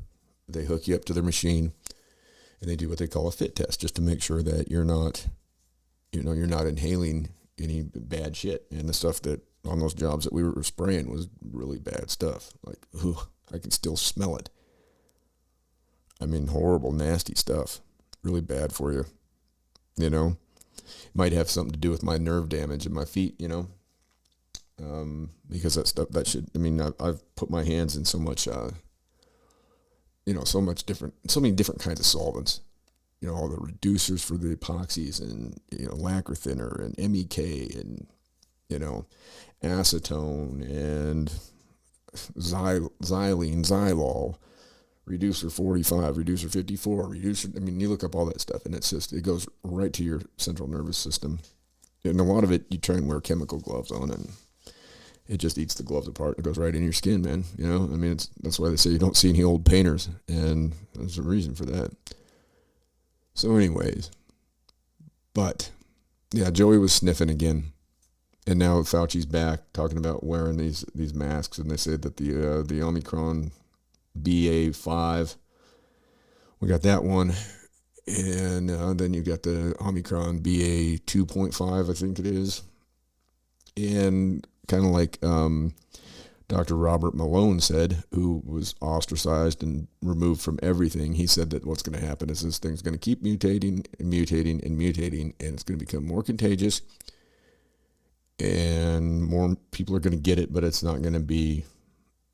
they hook you up to their machine, and they do what they call a fit test just to make sure that you're not inhaling any bad shit. And the stuff that on those jobs that we were spraying was really bad stuff. Like, I can still smell it. I mean, horrible, nasty stuff. Really bad for you, you know. It might have something to do with my nerve damage in my feet, you know. Because I've put my hands in so much, so many different kinds of solvents. You know, all the reducers for the epoxies and, you know, lacquer thinner and MEK and, you know, acetone and xylene, xylol, reducer 45, reducer 54, you look up all that stuff and it goes right to your central nervous system. And a lot of it, you try and wear chemical gloves on and it just eats the gloves apart. It goes right in your skin, man. You know, I mean, that's why they say you don't see any old painters, and there's a reason for that. So anyways, but yeah, Joey was sniffing again, and now Fauci's back talking about wearing these masks, and they said that the Omicron BA.5, we got that one, and then you got the Omicron BA.2.5, I think it is, and kind of like Dr. Robert Malone said, who was ostracized and removed from everything. He said that what's going to happen is this thing's going to keep mutating and mutating and mutating, and it's going to become more contagious, and more people are going to get it, but it's not going to be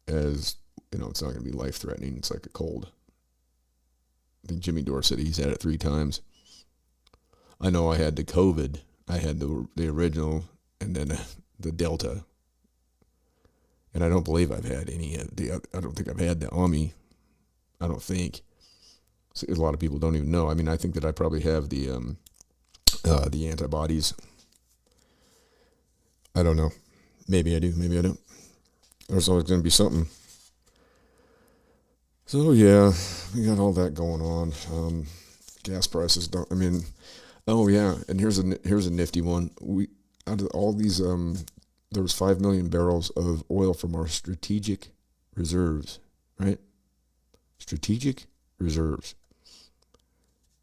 as, it's not going to be life-threatening. It's like a cold. I think Jimmy Dore said he's had it 3 times. I know I had the COVID. I had the original and then the Delta. And I don't believe I've had any of the, I don't think I've had the Omni. I don't think. So a lot of people don't even know. I mean, I think that I probably have the antibodies. I don't know. Maybe I do. Maybe I don't. There's always going to be something. So yeah, we got all that going on. Gas prices don't. I mean, oh yeah, and here's a nifty one. We out of all these, there was 5 million barrels of oil from our strategic reserves, right? Strategic reserves.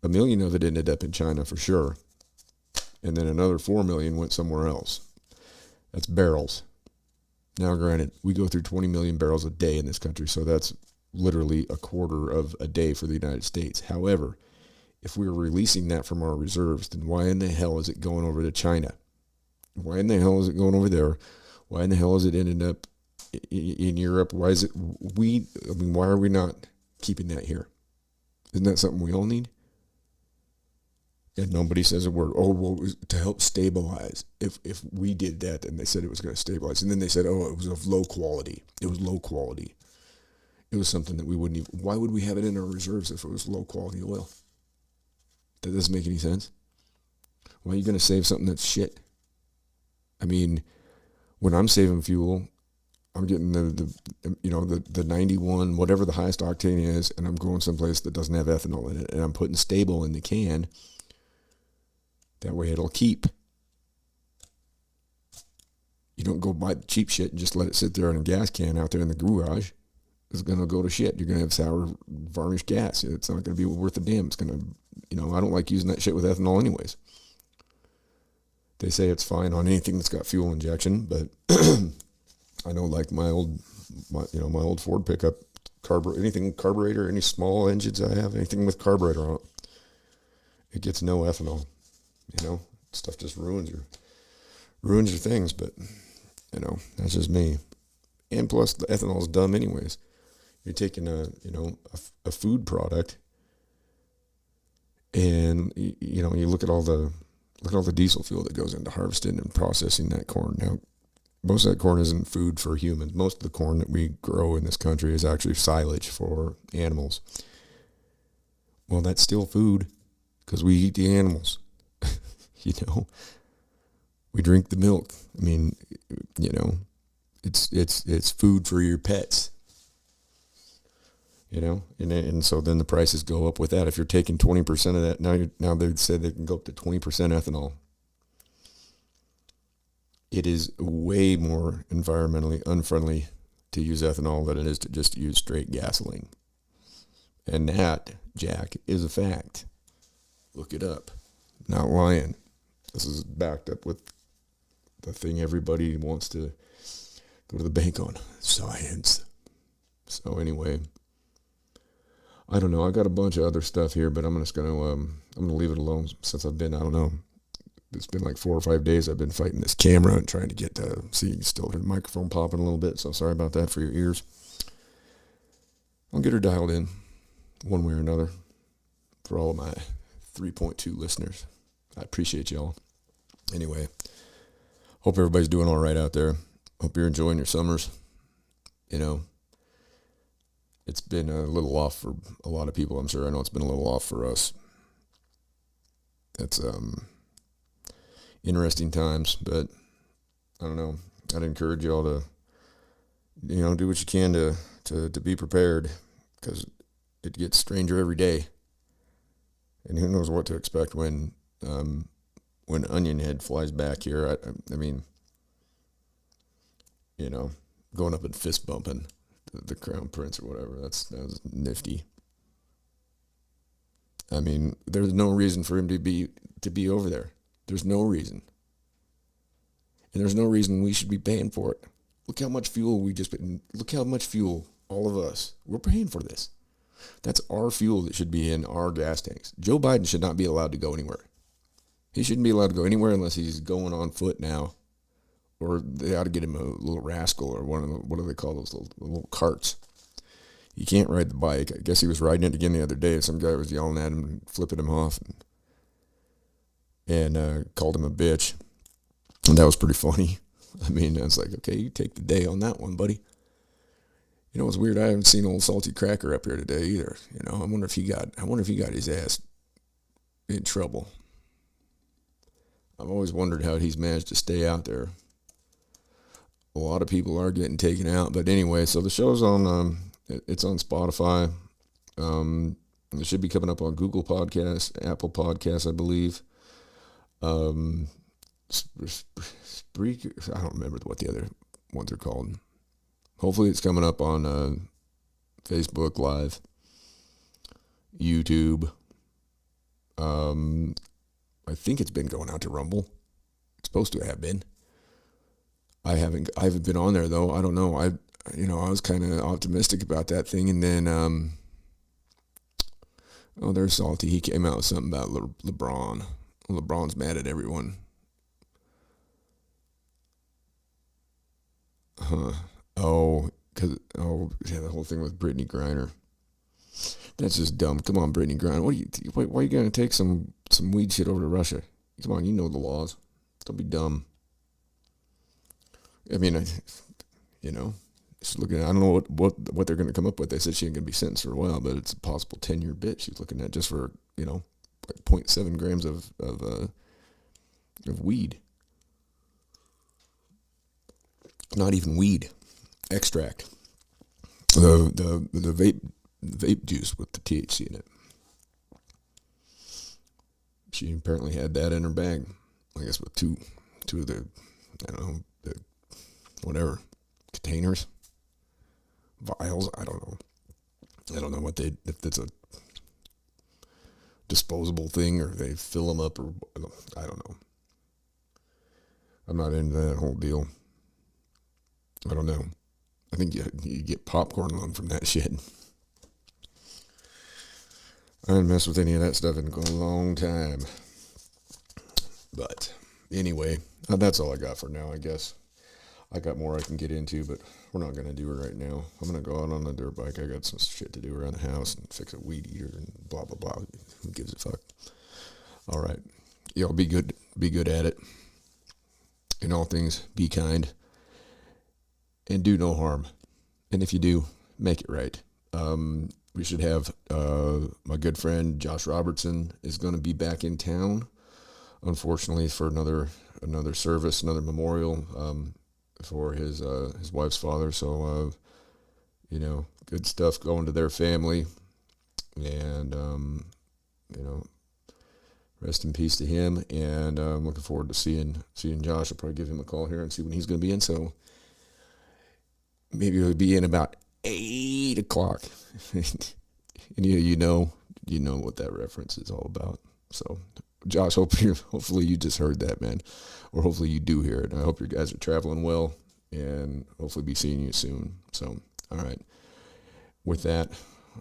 1 million of it ended up in China for sure, and then another 4 million went somewhere else. That's barrels. Now, granted, we go through 20 million barrels a day in this country, so that's literally a quarter of a day for the United States. However, if we were releasing that from our reserves, then why in the hell is it going over to China? Why in the hell is it going over there? Why in the hell is it ended up in Europe? Why is it why are we not keeping that here? Isn't that something we all need? And nobody says a word. Oh, well, it was to help stabilize. If we did that, and they said it was going to stabilize. And then they said, oh, it was of low quality. It was low quality. It was something that we wouldn't even, why would we have it in our reserves if it was low quality oil? That doesn't make any sense. Why are you going to save something that's shit? I mean, when I'm saving fuel, I'm getting the 91, whatever the highest octane is, and I'm going someplace that doesn't have ethanol in it, and I'm putting stable in the can. That way it'll keep. You don't go buy the cheap shit and just let it sit there in a gas can out there in the garage. It's going to go to shit. You're going to have sour, varnished gas. It's not going to be worth a damn. It's going to, I don't like using that shit with ethanol anyways. They say it's fine on anything that's got fuel injection, but I know like my old Ford pickup, anything carburetor, any small engines I have, anything with carburetor on it, it gets no ethanol. Stuff just ruins your things, but that's just me. And plus the ethanol is dumb anyways. You're taking a food product, and you look at all the diesel fuel that goes into harvesting and processing that corn. Now, most of that corn isn't food for humans. Most of the corn that we grow in this country is actually silage for animals. Well, that's still food because we eat the animals. We drink the milk. I mean, it's food for your pets. And so then the prices go up with that. If you're taking 20% of that, now they said they can go up to 20% ethanol. It is way more environmentally unfriendly to use ethanol than it is to just use straight gasoline. And that, Jack, is a fact. Look it up. Not lying. This is backed up with the thing everybody wants to go to the bank on. Science. So anyway, I don't know. I got a bunch of other stuff here, but I'm just I'm gonna leave it alone since I've been, I don't know. It's been like 4 or 5 days I've been fighting this camera and trying to get to see. You can still hear the microphone popping a little bit, so sorry about that for your ears. I'll get her dialed in one way or another for all of my 3.2 listeners. I appreciate y'all. Anyway, hope everybody's doing all right out there. Hope you're enjoying your summers. It's been a little off for a lot of people, I'm sure. I know it's been a little off for us. It's interesting times, but I don't know. I'd encourage y'all to, do what you can to be prepared, because it gets stranger every day. And who knows what to expect when Onion Head flies back here. I mean, going up and fist bumping the Crown Prince or whatever. That was nifty. I mean, there's no reason for him to be over there. There's no reason. And there's no reason we should be paying for it. Look how much fuel all of us, we're paying for this. That's our fuel that should be in our gas tanks. Joe Biden should not be allowed to go anywhere. He shouldn't be allowed to go anywhere unless he's going on foot now. Or they ought to get him a little rascal or what do they call those little carts. he can't ride the bike. I guess he was riding it again the other day. Some guy was yelling at him and flipping him off and called him a bitch. And that was pretty funny. I mean, I was like, okay, you take the day on that one, buddy. You know, it's weird. I haven't seen old Salty Cracker up here today either. You know, I wonder if he got his ass in trouble. I've always wondered how he's managed to stay out there. A lot of people are getting taken out, but anyway, so the show's on. It's on Spotify. It should be coming up on Google Podcasts, Apple Podcasts, I believe. Spreaker, I don't remember what the other ones are called. Hopefully, it's coming up on Facebook Live, YouTube. I think it's been going out to Rumble. It's supposed to have been. I haven't been on there though. I don't know. I was kind of optimistic about that thing, and then there's Salty. He came out with something about LeBron. LeBron's mad at everyone. The whole thing with Brittany Griner. That's just dumb. Come on, Brittany Griner. Why are you gonna take some weed shit over to Russia? Come on, you know the laws. Don't be dumb. I mean, just looking at, I don't know what they're gonna come up with. They said she ain't gonna be sentenced for a while, but it's a possible 10-year bit she's looking at just for, like 0.7 grams of weed. Not even weed. Extract. The vape juice with the THC in it. She apparently had that in her bag. I guess with two of the, whatever, containers, vials. I don't know. I don't know if it's a disposable thing or they fill them up or I don't know. I'm not into that whole deal. I don't know. I think you get popcorn lung from that shit. I haven't messed with any of that stuff in a long time. But anyway, that's all I got for now, I guess. I got more I can get into, but we're not going to do it right now. I'm going to go out on the dirt bike. I got some shit to do around the house and fix a weed eater and blah, blah, blah. Who gives a fuck? All right. Y'all be good at it. In all things, be kind. And do no harm. And if you do, make it right. We should have my good friend Josh Robertson is going to be back in town, unfortunately, for another service, another memorial for his wife's father. So, good stuff going to their family. And, rest in peace to him. And I'm looking forward to seeing Josh. I'll probably give him a call here and see when he's going to be in. So maybe he'll be in about 8 o'clock. And you know what that reference is all about. So, Josh, hopefully you just heard that, man. Or hopefully you do hear it. I hope you guys are traveling well and hopefully be seeing you soon. So, all right. With that,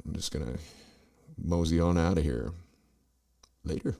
I'm just going to mosey on out of here. Later.